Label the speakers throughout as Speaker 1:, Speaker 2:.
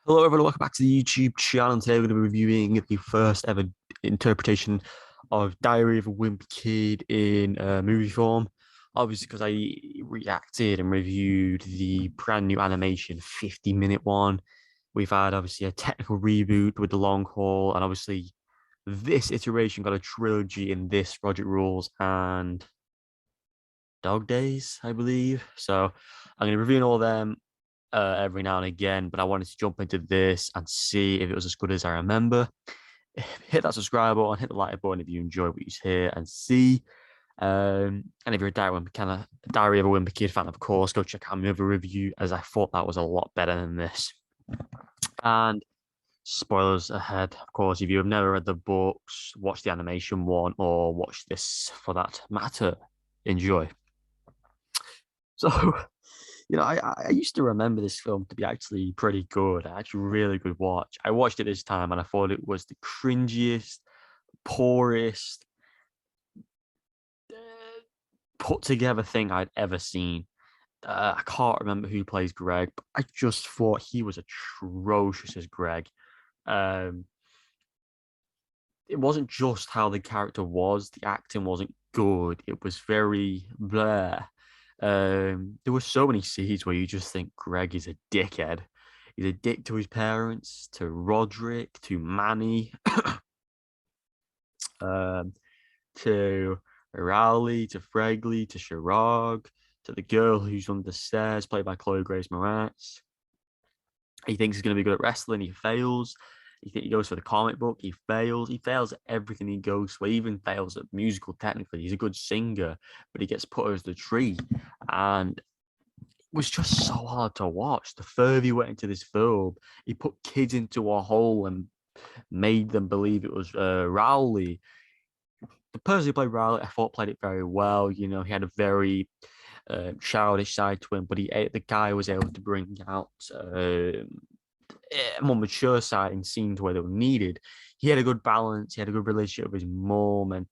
Speaker 1: Hello, everyone. Welcome back to the YouTube channel. And today we're going to be reviewing the first ever interpretation of Diary of a Wimpy Kid in movie form. Obviously, because I reacted and reviewed the brand new animation 50-minute one. We've had obviously a technical reboot with the long haul, and obviously this iteration got a trilogy in this Project Rules and Dog Days, I believe. So I'm going to be reviewing all of them every now and again, but I wanted to jump into this and see if it was as good as I remember. Hit that subscribe button, hit the like button if you enjoy what you hear and see. And if you're a Diary of a Wimpy Kid fan, of course, go check out my other review, as I thought that was a lot better than this. And spoilers ahead, of course, if you have never read the books, watch the animation one or watch this for that matter. Enjoy. So, I used to remember this film to be actually pretty good, actually really good watch. I watched it this time and I thought it was the cringiest, poorest, put together thing I'd ever seen. I can't remember who plays Greg, but I just thought he was atrocious as Greg. Um, it wasn't just how the character was, the acting wasn't good. It was very blah. There were so many scenes where you just think Greg is a dickhead. He's a dick to his parents, to Roderick, to Manny, um, to Rowley, to Fregley, to Chirag, to the girl who's under the stairs, played by Chloe Grace Moretz. He thinks he's going to be good at wrestling. He fails. He goes for the comic book. He fails. He fails at everything he goes for. He even fails at musical. Technically, he's a good singer, but he gets put as the tree, and it was just so hard to watch. The further he went into this film, he put kids into a hole and made them believe it was Rowley. The person who played Rowley, I thought, played it very well. You know, he had a very childish side to him, but the guy was able to bring out a more mature side in scenes where they were needed. He had a good balance. He had a good relationship with his mom, and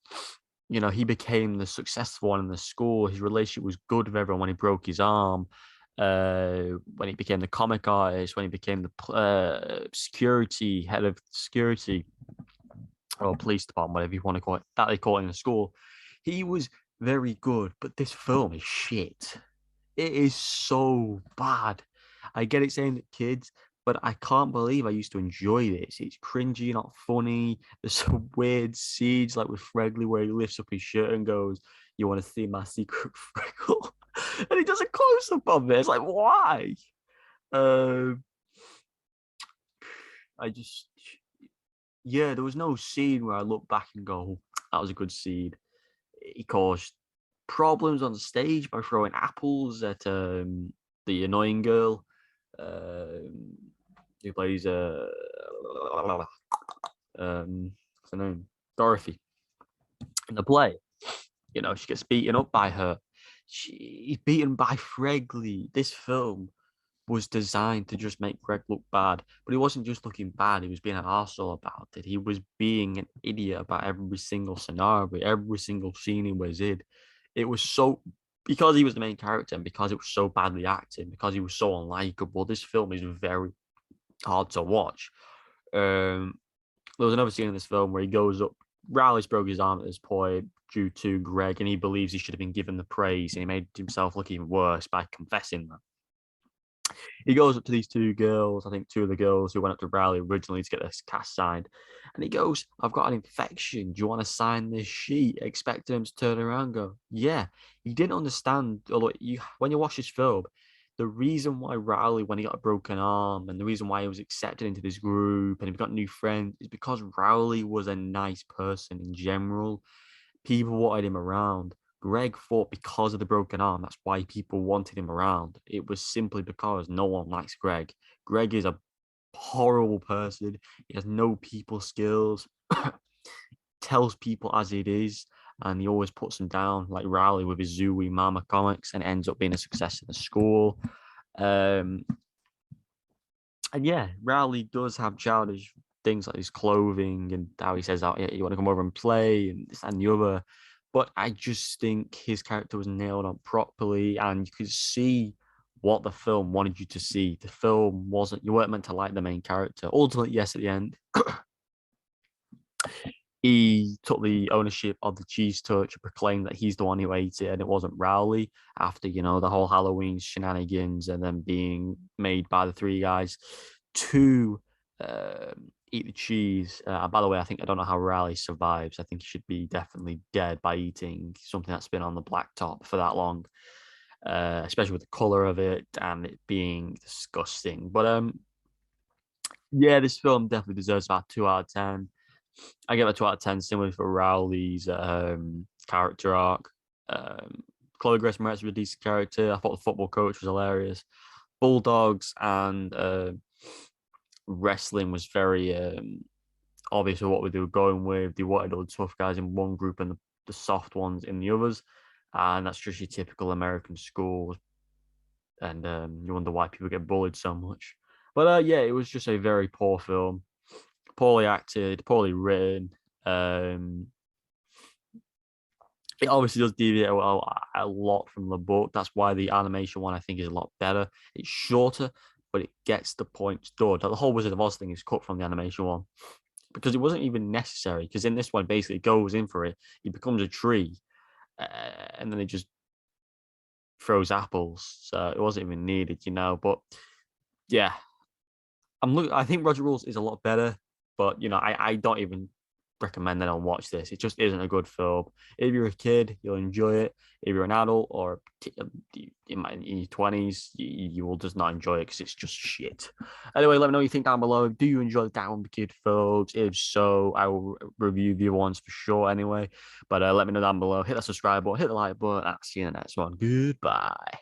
Speaker 1: he became the successful one in the school. His relationship was good with everyone when he broke his arm. When he became the comic artist, when he became the security head of security or police department, whatever you want to call it, that they call it in the school, he was very good. But this film is shit. It is so bad. I get it saying that kids, but I can't believe I used to enjoy this. It's cringy, not funny. There's some weird scenes like with Fregley where he lifts up his shirt and goes, "You want to see my secret freckle?" And he does a close up of it. It's like, why? Um, I just, yeah, there was no scene where I look back and go, "Oh, that was a good scene." He caused problems on the stage by throwing apples at the annoying girl who plays what's her name? Dorothy in the play. She gets beaten up by her. She's beaten by Fregley. This film was designed to just make Greg look bad, but he wasn't just looking bad. He was being an arsehole about it. He was being an idiot about every single scenario, every single scene he was in. It was so because he was the main character and because it was so badly acted, because he was so unlikable. This film is very hard to watch. There was another scene in this film where he goes up. Riley's broke his arm at this point due to Greg, and he believes he should have been given the praise, and he made himself look even worse by confessing that. He goes up to these two girls, I think two of the girls who went up to Riley originally to get this cast signed, and he goes, "I've got an infection. Do you want to sign this sheet?" Expecting him to turn around and go, "Yeah." He didn't understand, although when you watch this film, the reason why Riley, when he got a broken arm, and the reason why he was accepted into this group and he got new friends, is because Riley was a nice person in general. People wanted him around. Greg thought because of the broken arm, that's why people wanted him around. It was simply because no one likes Greg. Greg is a horrible person. He has no people skills, tells people as it is, and he always puts them down, like Riley with his Zooey Mama comics, and ends up being a success in the school. And yeah, Riley does have childish things like his clothing and how he says, "Oh, yeah, you want to come over and play," and this and the other. But I just think his character was nailed on properly, and you could see what the film wanted you to see. The film wasn't, you weren't meant to like the main character. Ultimately, yes, at the end, he took the ownership of the cheese touch and proclaimed that he's the one who ate it and it wasn't Rowley after, the whole Halloween shenanigans and then being made by the three guys to eat the cheese. By the way, I don't know how Rowley survives. I think he should be definitely dead by eating something that's been on the blacktop for that long, especially with the color of it and it being disgusting. But yeah, this film definitely deserves about 2 out of 10. I give it a 2 out of 10, similarly for Rowley's character arc. Chloe Grace Moretz was a decent character. I thought the football coach was hilarious. Bulldogs and wrestling was very obvious of what they were going with. They wanted all the tough guys in one group and the soft ones in the others. And that's just your typical American schools. And you wonder why people get bullied so much. But yeah, it was just a very poor film, poorly acted, poorly written. It obviously does deviate a lot from the book. That's why the animation one I think is a lot better. It's shorter, but it gets the points done. The whole Wizard of Oz thing is cut from the animation one because it wasn't even necessary. Because in this one, basically, it goes in for it. He becomes a tree, and then it just throws apples. So it wasn't even needed, But yeah, I think Roger Rules is a lot better, but I don't even recommend that I watch this. It just isn't a good film. If you're a kid, you'll enjoy it. If you're an adult or in your 20s, you will just not enjoy it because it's just shit. Anyway, let me know what you think down below. Do you enjoy the Down Kid films? If so, I will review the other ones for sure anyway. But let me know down below. Hit that subscribe button, hit the like button. I'll see you in the next one. Goodbye.